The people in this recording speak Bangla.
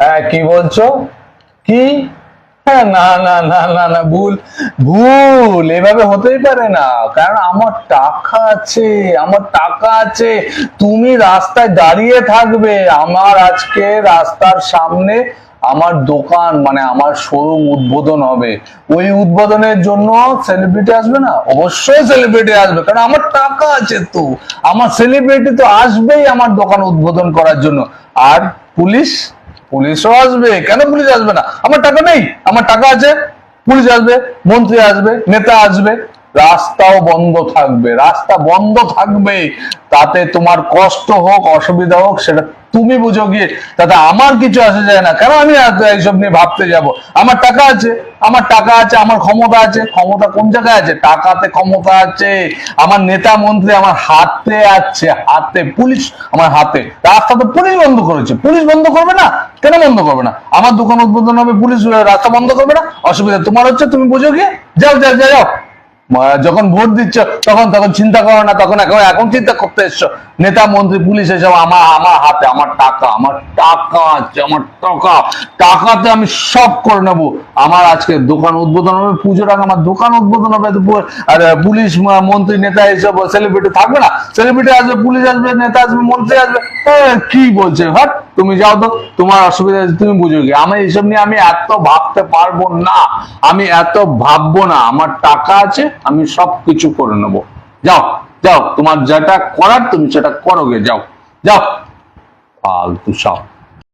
হ্যাঁ, কি বলছো? কি? হ্যাঁ, না না না না না, ভুল ভুল এভাবে হতেই পারে না। কারণ আমার টাকা আছে, আমার টাকা আছে। তুমি রাস্তায় দাঁড়িয়ে থাকবে, আমার আজকে রাস্তার সামনে আমার দোকান মানে আমার শোরুম উদ্বোধন হবে। ওই উদ্বোধনের জন্য সেলিব্রিটি আসবে না? অবশ্যই সেলিব্রিটি আসবে, কারণ আমার টাকা আছে তো। আমার সেলিব্রিটি তো আসবেই আমার দোকান উদ্বোধন করার জন্য। আর পুলিশ, পুলিশও আসবে। কেন পুলিশ আসবে না? আমার টাকা নেই? আমার টাকা আছে। পুলিশ আসবে, মন্ত্রী আসবে, নেতা আসবে। রাস্তাও বন্ধ থাকবে, রাস্তা বন্ধ থাকবে। তাতে তোমার কষ্ট হোক অসুবিধা হোক সেটা তুমি বুঝো গিয়ে, তাতে আমার কিছু আসে যায় না। কেন আমি এইসব নিয়ে ভাবতে যাব? আমার টাকা আছে, আমার টাকা আছে, আমার ক্ষমতা আছে। ক্ষমতা কোন জায়গায় আছে? টাকাতে ক্ষমতা আছে। আমার নেতা মন্ত্রী আমার হাতে আছে, হাতে। পুলিশ আমার হাতে। রাস্তা তো পুলিশ বন্ধ করেছে, পুলিশ বন্ধ করবে না? কেন বন্ধ করবে না? আমার দোকান উদ্বোধন হবে, পুলিশ রাস্তা বন্ধ করবে না? অসুবিধা তোমার হচ্ছে, তুমি বুঝো গিয়ে। যাও যাও যাও যাও। যখন ভোট দিচ্ছ তখন তখন চিন্তা করো না, তখন এখন এখন চিন্তা করতে এসছো। নেতা মন্ত্রী পুলিশ এসব আমার আমার হাতে। আমার টাকা, আমার টাকা আছে, আমার টাকা। টাকাতে আমি সব করে নেবো। আমার আজকে দোকান উদ্বোধন হবে, পুজোর আগে আমার দোকান উদ্বোধন হবে। আর পুলিশ মন্ত্রী নেতা এইসব সেলিব্রিটি থাকবে না? সেলিব্রিটি আসবে, পুলিশ আসবে, নেতা আসবে, মন্ত্রী আসবে। কি বলছে হট? তুমি যাও তো, তোমার অসুবিধা আছে, তুমি বুঝো কি। আমি এইসব নিয়ে আমি এত ভাবতে পারবো না, আমি এত ভাববো না। আমার টাকা আছে, আমি সব কিছু করে নেবো। যাও যাও, তোমার যেটা করার তুমি সেটা করো গে। যাও যাও, ফালতু সব।